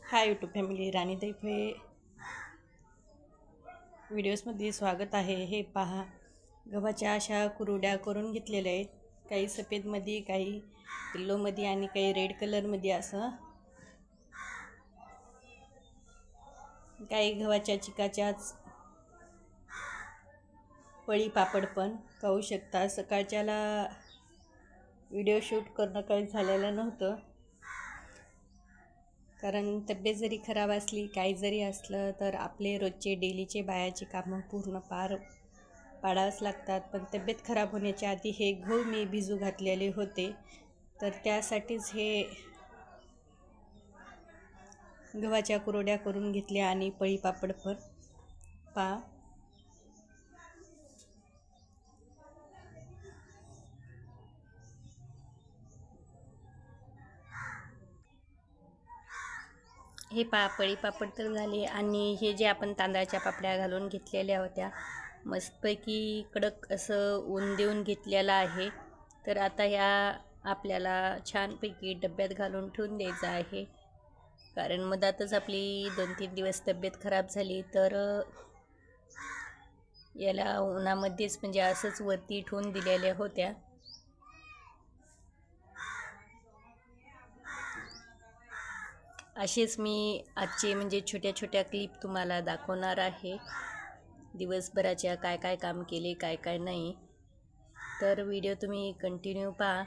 Hi YouTube family, राणी दैफे व्हिडिओजमध्ये स्वागत आहे. हे पहा, गव्हाच्या अशा कुरड्या करून घेतलेल्या आहेत. काही सफेदमध्ये, काही येल्लोमध्ये आणि काही रेड कलरमध्ये. असं काही गव्हाच्या चिकाच्याच पळी पापड पण पाहू शकता. सकाळच्याला व्हिडिओ शूट करणं काही झालेलं नव्हतं, कारण तब्येत जरी खराब असली, काही जरी असलं, तर आपले रोजचे डेलीचे बायाचे कामं पूर्ण पाडावंच लागतात. पण तब्येत खराब होण्याच्या आधी हे गहू मी भिजू घातलेले होते, तर त्यासाठीच हे गव्हाच्या कुरड्या करून घेतल्या आणि पळी पापड पण पा हे पळी पापड तर झाले. आणि हे जे आपण तांदळाच्या पापड्या घालून घेतलेल्या होत्या, मस्तपैकी कडक असं ऊन देऊन घेतलेलं आहे. तर आता ह्या आपल्याला छानपैकी डब्यात घालून ठेवून द्यायचं आहे, कारण मधातच आपली 2-3 दिवस तब्येत खराब झाली. तर याला उन्हामध्येच म्हणजे असंच वरती ठेवून दिलेल्या होत्या. असेच मी आजचे म्हणजे छोट्या छोट्या क्लिप तुम्हाला दाखवणार आहे, दिवसभराच्या काय काय काम केले, काय काय नाही. तर व्हिडिओ तुम्ही कंटिन्यू पहा.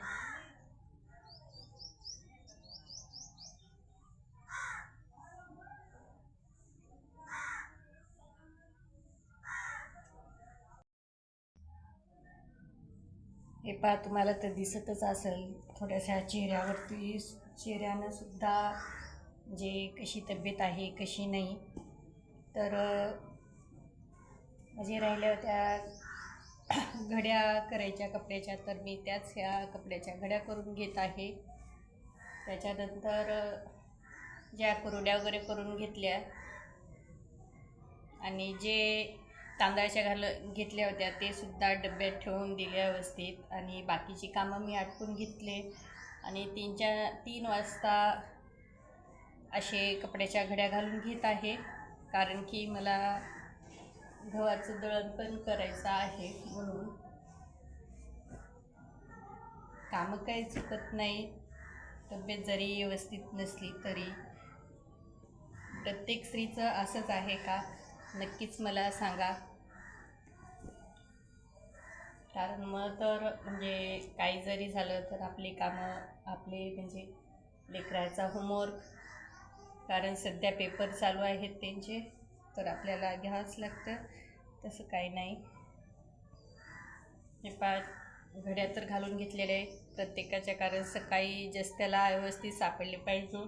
हे पहा, तुम्हाला तर दिसतच असेल थोड्याशा चेहऱ्यानं सुद्धा जे कशी तब्येत आहे, कशी नाही. तर म्हणजे राहिल्या होत्या घड्या करायच्या कपड्याच्या, तर मी त्याच ह्या कपड्याच्या घड्या करून घेत आहे. त्याच्यानंतर ज्या कुरड्या वगैरे करून घेतल्या आणि जे तांदळाच्या घेतल्या होत्या ते सुद्धा डब्यात ठेवून दिल्या व्यवस्थित. आणि बाकीची कामं मी आटपून घेतले आणि 3 वाजता असे कपड्याच्या घड्या घालून घेत आहे, कारण की मला गव्हाचं दळण पण करायचं आहे. म्हणून कामं काही चुकत नाही, तब्येत जरी व्यवस्थित नसली तरी. प्रत्येक स्त्रीचं असंच आहे का, नक्कीच मला सांगा. कारण मग तर म्हणजे काही जरी झालं तर आपली कामं, आपले म्हणजे लेकराचा होमवर्क, कारण सध्या पेपर चालू आहेत त्यांचे, तर आपल्याला घ्यावंच लागतं. तसं काही नाही. हे घड्या तर घालून घेतलेल्या आहेत प्रत्येकाच्या, कारण सकाळी जस्त्याला व्यवस्थित सापडले पाहिजे.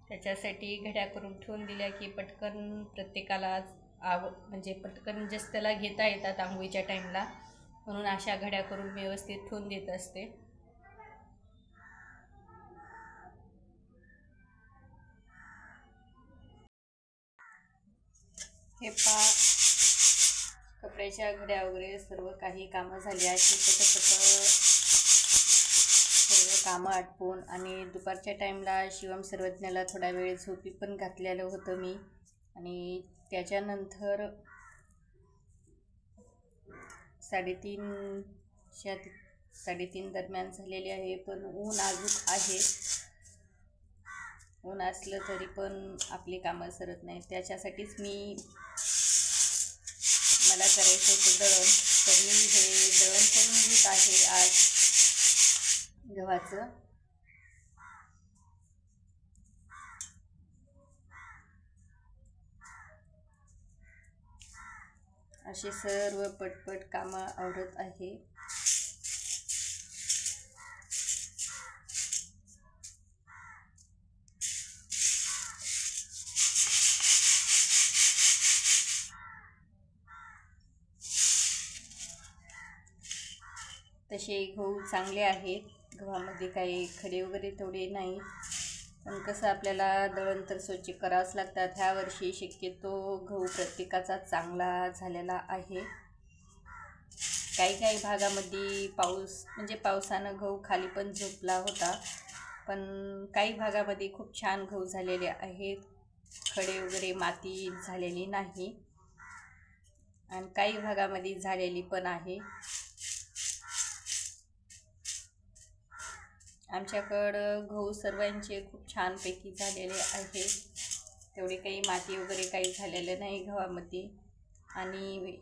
त्याच्यासाठी घड्या करून ठेवून दिल्या की पटकन प्रत्येकाला म्हणजे पटकन जस्त्याला घेता येतात आंघोळीच्या टाईमला. म्हणून अशा घड्या करून व्यवस्थित ठेवून देत असते. हे कपड्याच्या घड्या वगैरे सर्व काही कामं झाली अशी सर्व कामं आटपून. आणि दुपारच्या टाईमला शिवम सर्वज्ञाला थोडा वेळ झोपी पण घातलेलं होतं मी. आणि त्याच्यानंतर 3:30 दरम्यान झालेले आहे. पण ऊन अजूक आहे. ऊन असलं तरी पण आपली कामं सरत नाही. त्याच्यासाठीच मला करायचं होतं दळण, तर मी हे दळण करून घेत आहे आज गव्हाचं. असे सर्व पटपट कामं आवरत आहे. तसे गहू चांगले आहेत, गव्हामध्ये काही खडे वगैरे तेवढे नाही. पण कसं आपल्याला दळण तर स्वच्छ करावंच लागतात. ह्या वर्षी शक्यतो गहू प्रत्येकाचा चांगला झालेला आहे. काही भागामध्ये म्हणजे पावसानं गहू खाली पण झोपला होता, पण काही भागामध्ये खूप छान गहू झालेले आहेत. खडे वगैरे माती झालेली नाही आणि काही भागामध्ये झालेली पण आहे. आमच्याकडं गहू सर्वांचे खूप छानपैकी झालेले आहे. तेवढे काही माती वगैरे काही झालेलं नाही गव्हामध्ये. आणि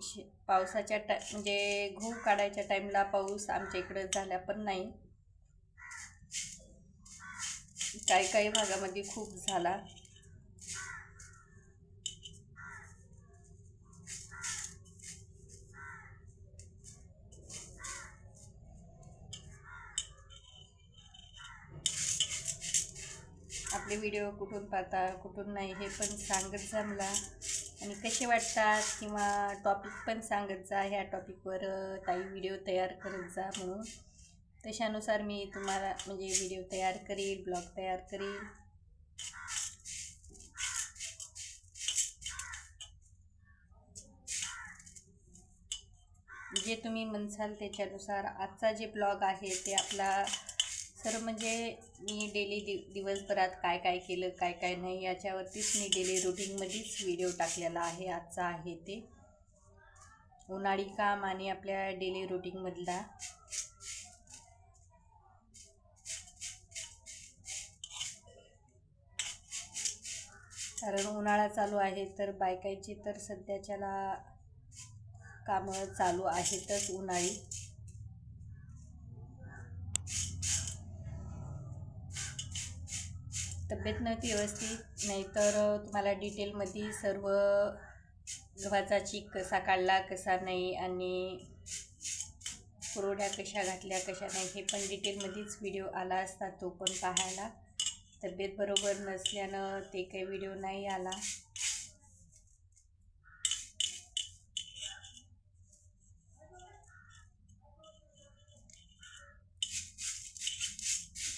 पावसाच्या म्हणजे गहू काढायच्या टाईमला पाऊस आमच्या इकडं झाला पण नाही. काही भागामध्ये खूप झाला. आपले व्हिडिओ कुठून पाहता कुठून नाही हे पण सांगत जा मला, आणि कसे वाटतात किंवा टॉपिक पण सांगत जा. ह्या टॉपिकवर ताई व्हिडिओ तयार करत जा म्हणून. तशानुसार मी तुम्हाला म्हणजे व्हिडिओ तयार करील, ब्लॉग तयार करील. जे तुम्ही म्हणसाल त्याच्यानुसार आजचा जे ब्लॉग आहे ते आपला म्हणजे मी डेली दिवसभरात काय काय केलं काय काय नाही याच्यावरतीच मी डेली रुटीनमध्येच व्हिडिओ टाकलेला आहे. आजचा आहे ते उन्हाळी काम आणि आपल्या डेली रुटीनमधला. कारण उन्हाळा चालू आहे तर बायकांची तर सध्याच्याला कामं चालू आहेतच उन्हाळी. तब्येत नव्हती व्यवस्थित, नाहीतर तुम्हाला डिटेलमध्ये सर्व गव्हाचा चीक कसा काढला कसा नाही आणि कुरवड्या कशा घातल्या कशा नाही हे पण डिटेलमध्येच व्हिडिओ आला असता, तो पण पाहायला. तब्येत बरोबर नसल्यानं ते काही व्हिडिओ नाही आला.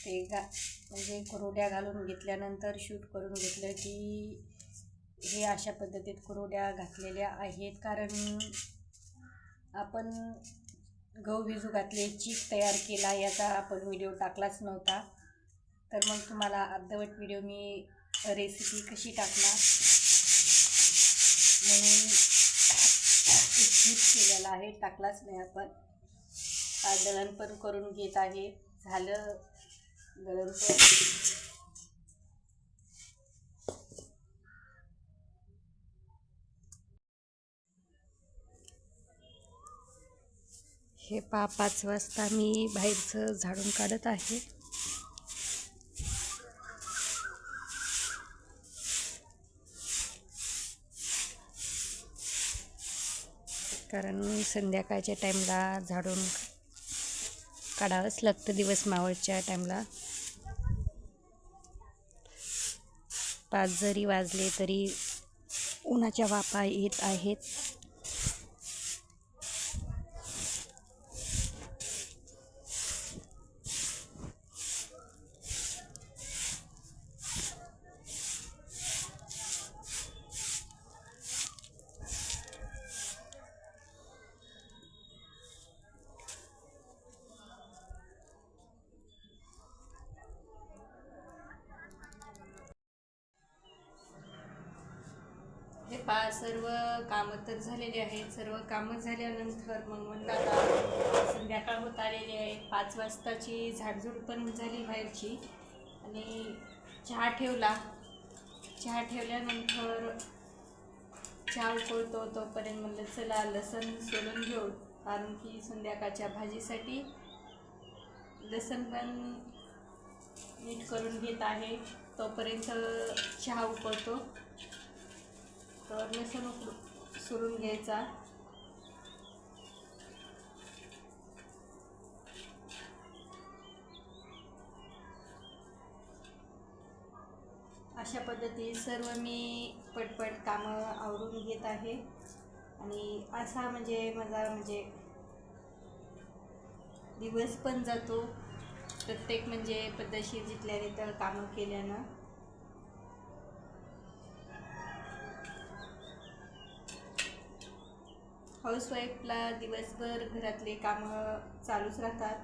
ते म्हणजे कुरवड्या घालून घेतल्यानंतर शूट करून घेतलं की हे अशा पद्धतीत कुरवड्या घातलेल्या आहेत. कारण आपण गहू भिजू घातले, चीक तयार केला, याचा आपण व्हिडिओ टाकलाच नव्हता. तर मग तुम्हाला अर्धवट व्हिडिओ मी रेसिपी कशी टाकणार म्हणून स्किप केलेला आहे, टाकलाच नाही आपण. दळण पण करून घेत आहे, झालं दळण पण. हे 5 वाजता मी बाहेरचं झाडून काढत आहे. कारण संध्याकाळच्या टाईमला झाडून काढावंच लागतं, दिवस मावळच्या टाईमला. 5 जरी वाजले तरी उन्हाच्या वाफा येत आहेत. हे सर्व कामं तर झालेली आहेत. सर्व कामं झाल्यानंतर मग म्हणलं आता संध्याकाळ होत आलेली आहे. 5 वाजताची झाडझूड पण झाली बाहेरची आणि चहा ठेवला. चहा ठेवल्यानंतर चहा उकळतो तोपर्यंत म्हणलं चला लसूण सोलून घेऊ, कारण की संध्याकाळच्या भाजीसाठी लसूण पण नीट करून घेत आहे. तोपर्यंत चहा उकळतो, तर लसूण सोलून घ्यायचा. अशा पद्धतीने सर्व मी पटपट कामं आवरून घेत आहे. आणि असा म्हणजे माझा म्हणजे दिवस पण जातो प्रत्येक म्हणजे पद्धतशीर जिथल्या तिथं कामं केल्यानं. हाऊसवाईफला दिवसभर घरातले कामं चालूच राहतात,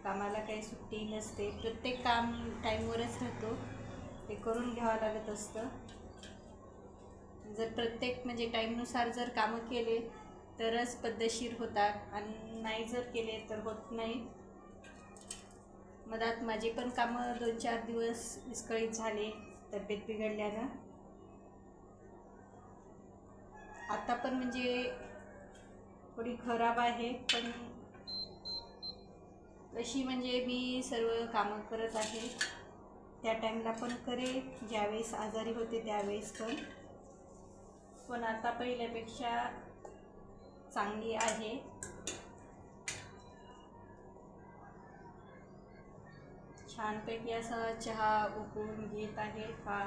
कामाला काही सुट्टी नसते. प्रत्येक काम टाईमवरच राहतो, ते करून घ्यावं लागत असतं. जर प्रत्येक म्हणजे टाईमनुसार जर कामं केले तरच पद्धतशीर होतात आणि नाही जर केले तर होत नाही. मधात माझी पण कामं 2-4 दिवस विस्कळीत झाले तब्येत बिघडल्यानं. आता पण म्हणजे थोडी खराब आहे, पण तशी म्हणजे मी सर्व कामं करत आहे. त्या टाईमला पण करे, ज्यावेळेस आजारी होते त्यावेळेस पण आता पहिल्यापेक्षा चांगली आहे. छानपैकी असा चहा उकळून घेत आहे. हा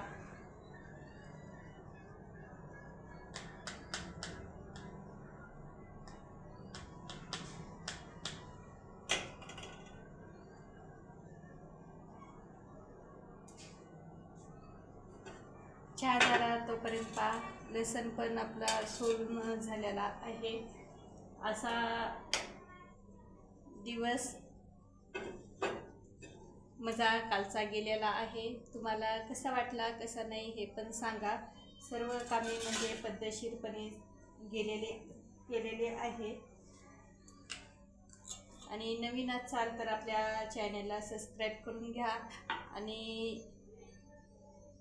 चहा झाला तोपर्यंत लसण पण आपला सोलून झालेला आहे. असा दिवस माझा कालचा गेलेला आहे. तुम्हाला कसा वाटला कसा नाही हे पण सांगा. सर्व कामे म्हणजे पद्धतशीरपणे केलेले आहे. आणि नवीन असाल तर आपल्या चॅनलला सबस्क्राईब करून घ्या. आणि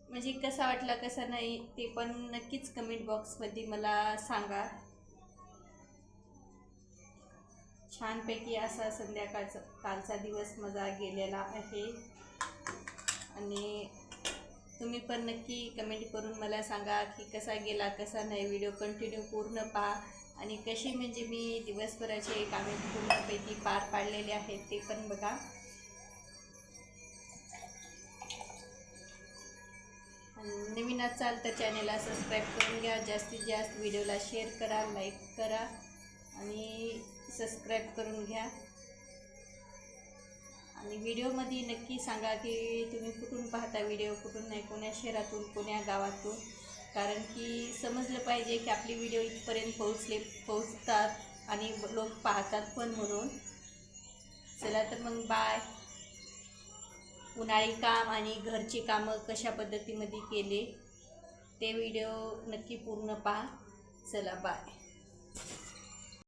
म्हणजे कसा वाटला कसा नाही ते पण नक्कीच कमेंट बॉक्समध्ये मला सांगा. छानपैकी असा कालचा दिवस माझा गेलेला आहे. आणि तुम्ही पण नक्की कमेंट करून मला सांगा की कसा गेला कसा नाही. व्हिडिओ कंटिन्यू पूर्ण पहा आणि कशी म्हणजे मी दिवसभराचे कामे पूर्णपैकी पार पाडलेले आहेत ते पण बघा. नवीन असाल तर चॅनलला सबस्क्राईब करून घ्या. जास्तीत जास्त व्हिडिओला शेअर करा, लाईक करा आणि सबस्क्राईब करून घ्या. आणि व्हिडिओमध्ये नक्की सांगा की तुम्ही कुठून पाहता व्हिडिओ, कुठून नाही, कोण्या शहरातून कोण्या गावातून. कारण की समजलं पाहिजे की आपली व्हिडिओ इथपर्यंत पोहोचतात आणि लोक पाहतात पण म्हणून. चला तर मग बाय. उन्हाळी काम आणि घरची कामं कशा पद्धतीमध्ये केले ते व्हिडिओ नक्की पूर्ण पहा. चला बाय.